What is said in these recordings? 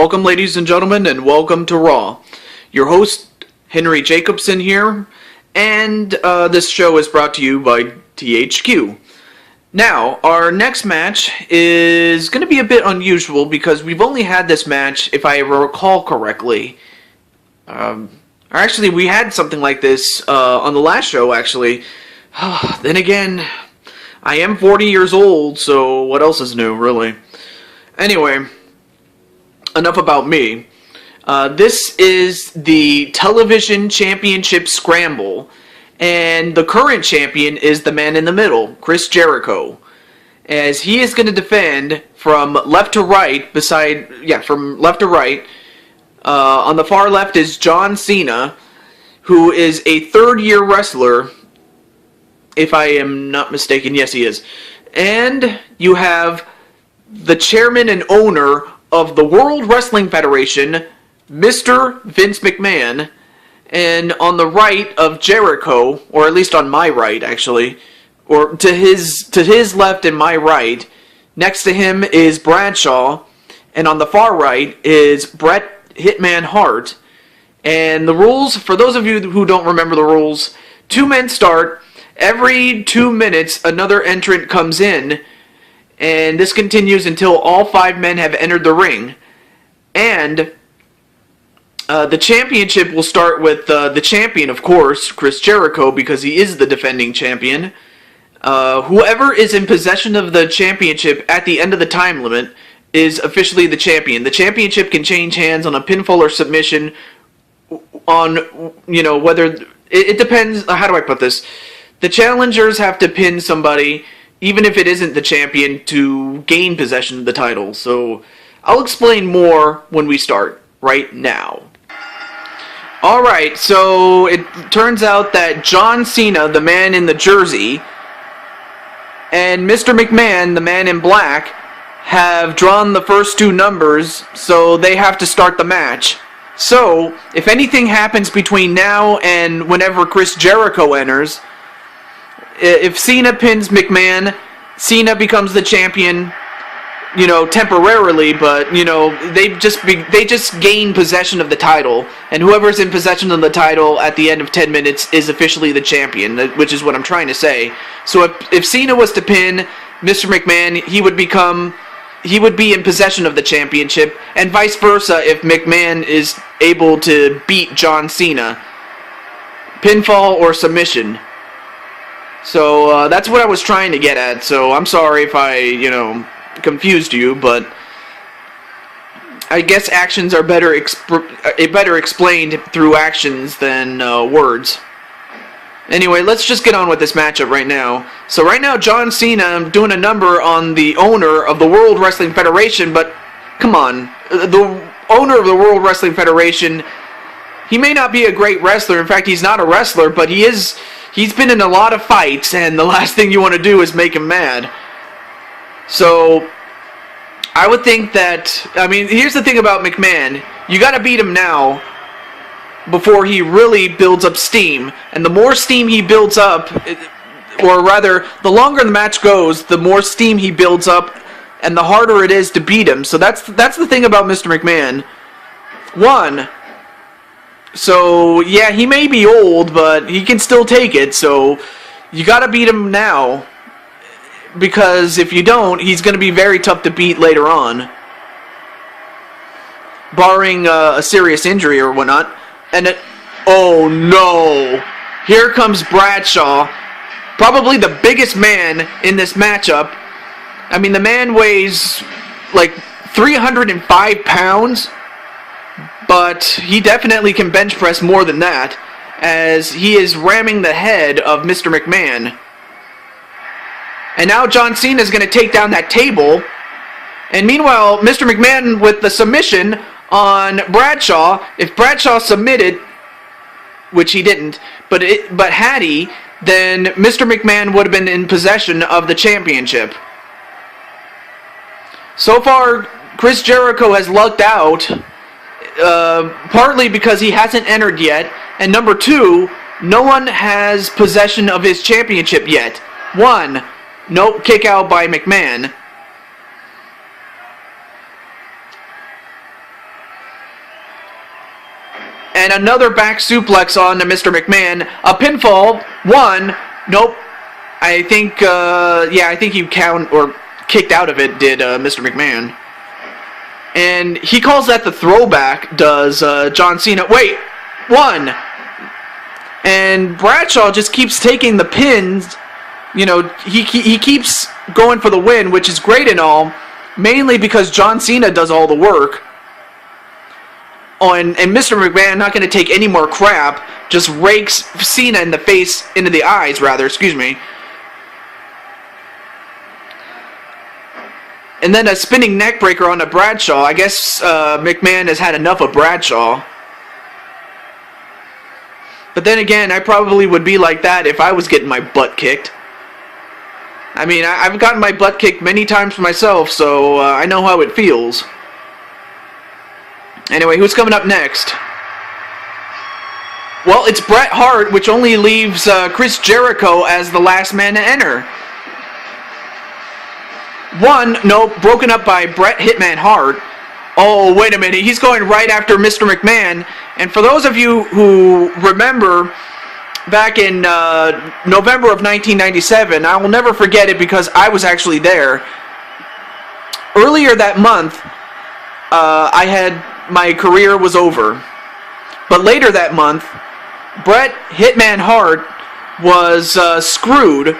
Welcome, ladies and gentlemen, and welcome to Raw. Your host, Henry Jacobson here, and this show is brought to you by THQ. Now, our next match is going to be a bit unusual because we've only had this match, if I recall correctly. Actually, we had something like this on the last show, actually. Then again, I am 40 years old, so what else is new, really? Anyway, enough about me. This is the Television Championship Scramble, and the current champion is the man in the middle, Chris Jericho, as he is going to defend from left to right, from left to right. On the far left is John Cena, who is a third-year wrestler, if I am not mistaken. Yes, he is. And you have the chairman and owner of the World Wrestling Federation, Mr. Vince McMahon, and on the right of Jericho, or at least on my right, actually, or to his left and my right, next to him is Bradshaw, and on the far right is Bret Hitman Hart. And the rules, for those of you who don't remember the rules, 2 men start. Every 2 minutes, another entrant comes in, and this continues until all 5 men have entered the ring. And the championship will start with the champion, of course, Chris Jericho, because he is the defending champion. Whoever is in possession of the championship at the end of the time limit is officially the champion. The championship can change hands on a pinfall or submission on, whether... It depends... How do I put this? The challengers have to pin somebody, even if it isn't the champion, to gain possession of the title. So, I'll explain more when we start, right now. Alright, so it turns out that John Cena, the man in the jersey, and Mr. McMahon, the man in black, have drawn the first 2 numbers, so they have to start the match. So, if anything happens between now and whenever Chris Jericho enters, if Cena pins McMahon, Cena becomes the champion, temporarily, but, they just gain possession of the title, and whoever's in possession of the title at the end of 10 minutes is officially the champion, which is what I'm trying to say. So if Cena was to pin Mr. McMahon, he would be in possession of the championship, and vice versa if McMahon is able to beat John Cena. Pinfall or submission. So, that's what I was trying to get at, so I'm sorry if I, confused you, but I guess actions are better explained through actions than words. Anyway, let's just get on with this matchup right now. So right now, John Cena doing a number on the owner of the World Wrestling Federation, but come on, the owner of the World Wrestling Federation, he may not be a great wrestler. In fact, he's not a wrestler, but he's been in a lot of fights, and the last thing you want to do is make him mad. So, I would think that, here's the thing about McMahon. You gotta beat him now before he really builds up steam. And the more steam he builds up, or rather, the longer the match goes, the more steam he builds up, and the harder it is to beat him. So that's the thing about Mr. McMahon. So, yeah, he may be old, but he can still take it, so you gotta beat him now. Because if you don't, he's going to be very tough to beat later on. Barring a serious injury or whatnot. And oh no! Here comes Bradshaw. Probably the biggest man in this matchup. The man weighs like 305 pounds. But he definitely can bench press more than that, as he is ramming the head of Mr. McMahon. And now John Cena is going to take down that table. And meanwhile, Mr. McMahon with the submission on Bradshaw. If Bradshaw submitted, which he didn't, but had he, then Mr. McMahon would have been in possession of the championship. So far, Chris Jericho has lucked out, partly because he hasn't entered yet, and number 2, no one has possession of his championship yet. 1, nope, kick out by McMahon. And another back suplex on to Mr. McMahon. A pinfall. 1. Nope. I think, I think he kicked out of it, did Mr. McMahon. And he calls that the throwback, does John Cena. Wait, 1. And Bradshaw just keeps taking the pins. You know, he keeps going for the win, which is great and all, mainly because John Cena does all the work. Oh, and Mr. McMahon, not going to take any more crap, just rakes Cena in the face, into the eyes, rather, excuse me. And then a spinning neckbreaker on a Bradshaw. I guess McMahon has had enough of Bradshaw. But then again, I probably would be like that if I was getting my butt kicked. I mean, I've gotten my butt kicked many times myself, so I know how it feels. Anyway, who's coming up next? Well, it's Bret Hart, which only leaves Chris Jericho as the last man to enter. 1, no, broken up by Bret Hitman Hart. Oh, wait a minute, he's going right after Mr. McMahon. And for those of you who remember, back in November of 1997, I will never forget it because I was actually there. Earlier that month, my career was over. But later that month, Bret Hitman Hart was screwed,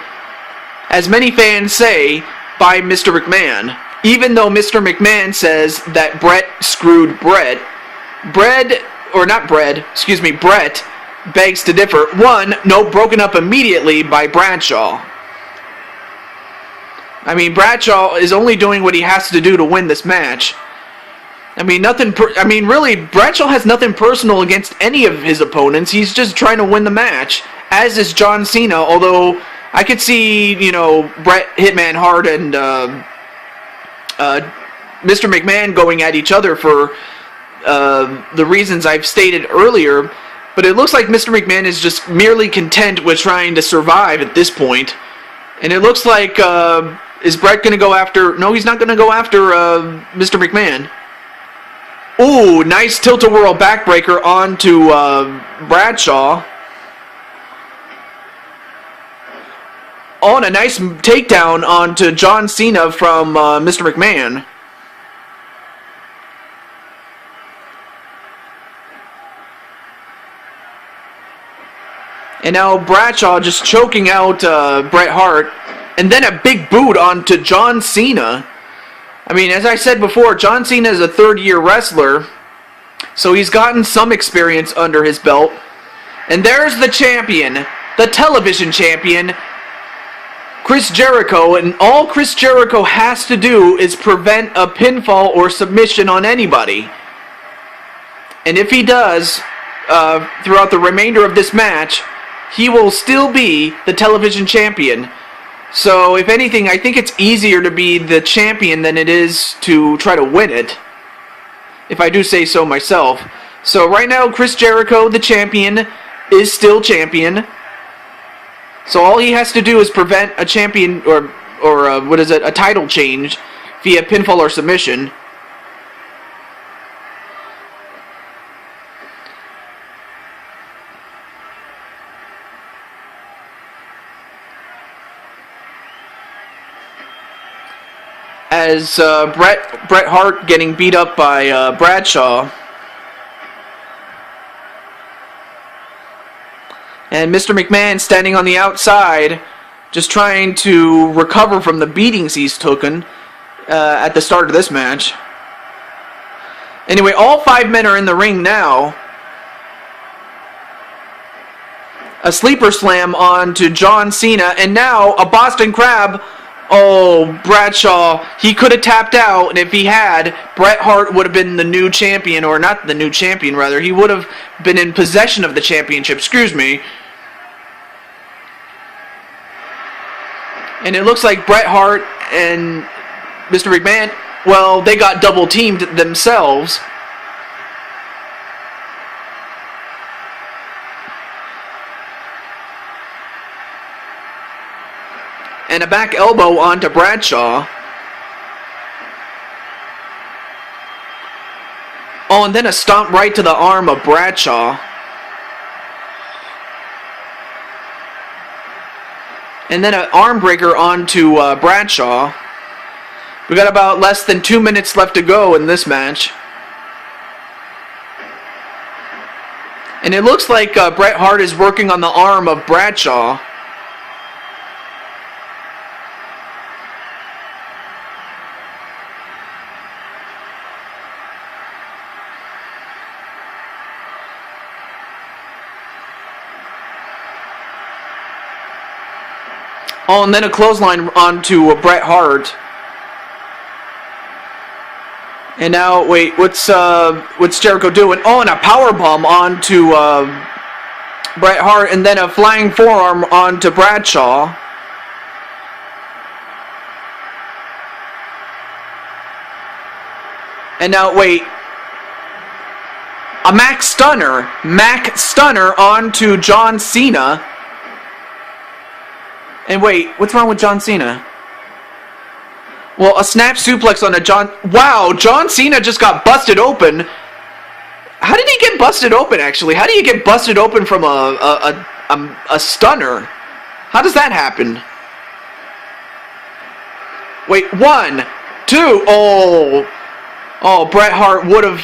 as many fans say, by Mr. McMahon. Even though Mr. McMahon says that Bret screwed Bret, Bret begs to differ. 1, no, broken up immediately by Bradshaw. I mean, Bradshaw is only doing what he has to do to win this match. I mean, really, Bradshaw has nothing personal against any of his opponents. He's just trying to win the match, as is John Cena, although I could see, Bret Hitman Hart and Mr. McMahon going at each other for the reasons I've stated earlier, but it looks like Mr. McMahon is just merely content with trying to survive at this point. And it looks like, is Bret going to go after... No, he's not going to go after Mr. McMahon. Ooh, nice tilt-a-whirl backbreaker onto Bradshaw. Oh, and a nice takedown onto John Cena from Mr. McMahon. And now Bradshaw just choking out Bret Hart. And then a big boot onto John Cena. I mean, as I said before, John Cena is a third-year wrestler. So he's gotten some experience under his belt. And there's the champion. The television champion. Chris Jericho. And all Chris Jericho has to do is prevent a pinfall or submission on anybody. And if he does, throughout the remainder of this match, he will still be the television champion. So, if anything, I think it's easier to be the champion than it is to try to win it. If I do say so myself. So, right now, Chris Jericho, the champion, is still champion. So, all he has to do is prevent a champion, or a title change via pinfall or submission. As Bret Hart getting beat up by Bradshaw. And Mr. McMahon standing on the outside, just trying to recover from the beatings he's taken at the start of this match. Anyway, all 5 men are in the ring now. A sleeper slam onto John Cena, and now a Boston Crab. Oh, Bradshaw, he could have tapped out, and if he had, Bret Hart would have been the new champion, or not the new champion, rather. He would have been in possession of the championship, excuse me. And it looks like Bret Hart and Mr. McMahon, well, they got double-teamed themselves. And a back elbow onto Bradshaw. Oh, Oh, and then a stomp right to the arm of Bradshaw. And then an arm breaker onto Bradshaw. We got about less than 2 minutes left to go in this match. And it looks like Bret Hart is working on the arm of Bradshaw. Oh, and then a clothesline onto Bret Hart. And now, wait, what's Jericho doing? Oh, and a powerbomb onto Bret Hart, and then a flying forearm onto Bradshaw. And now, wait, a Mac Stunner onto John Cena. And wait, what's wrong with John Cena? Well, a snap suplex on a John... Wow, John Cena just got busted open. How did he get busted open, actually? How do you get busted open from a stunner? How does that happen? Wait, 1, 2... Oh, Bret Hart would have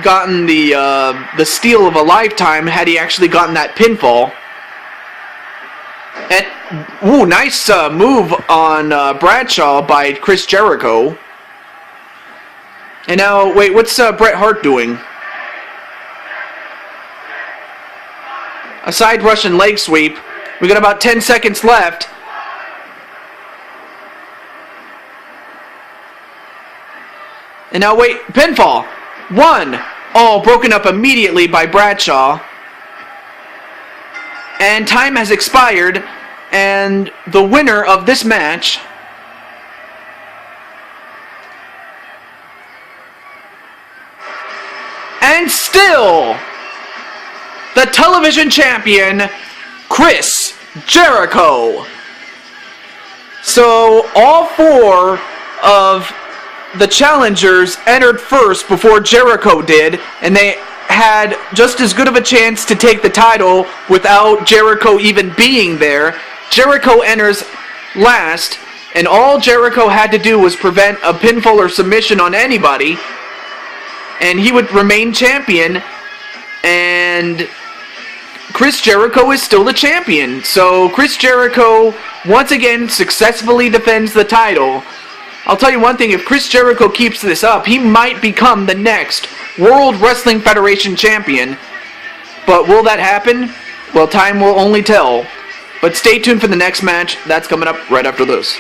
gotten the steal of a lifetime had he actually gotten that pinfall. And, ooh, nice move on Bradshaw by Chris Jericho. And now, wait, what's Bret Hart doing? A side Russian leg sweep. We got about 10 seconds left. And now, wait, pinfall. 1. Oh, broken up immediately by Bradshaw. And time has expired, and the winner of this match and still the television champion, Chris Jericho. So all 4 of the challengers entered first before Jericho did, and they had just as good of a chance to take the title without Jericho even being there. Jericho enters last, and all Jericho had to do was prevent a pinfall or submission on anybody, and he would remain champion, and Chris Jericho is still the champion. So Chris Jericho once again successfully defends the title. I'll tell you one thing, if Chris Jericho keeps this up, he might become the next World Wrestling Federation champion. But will that happen? Well, time will only tell. But stay tuned for the next match. That's coming up right after this.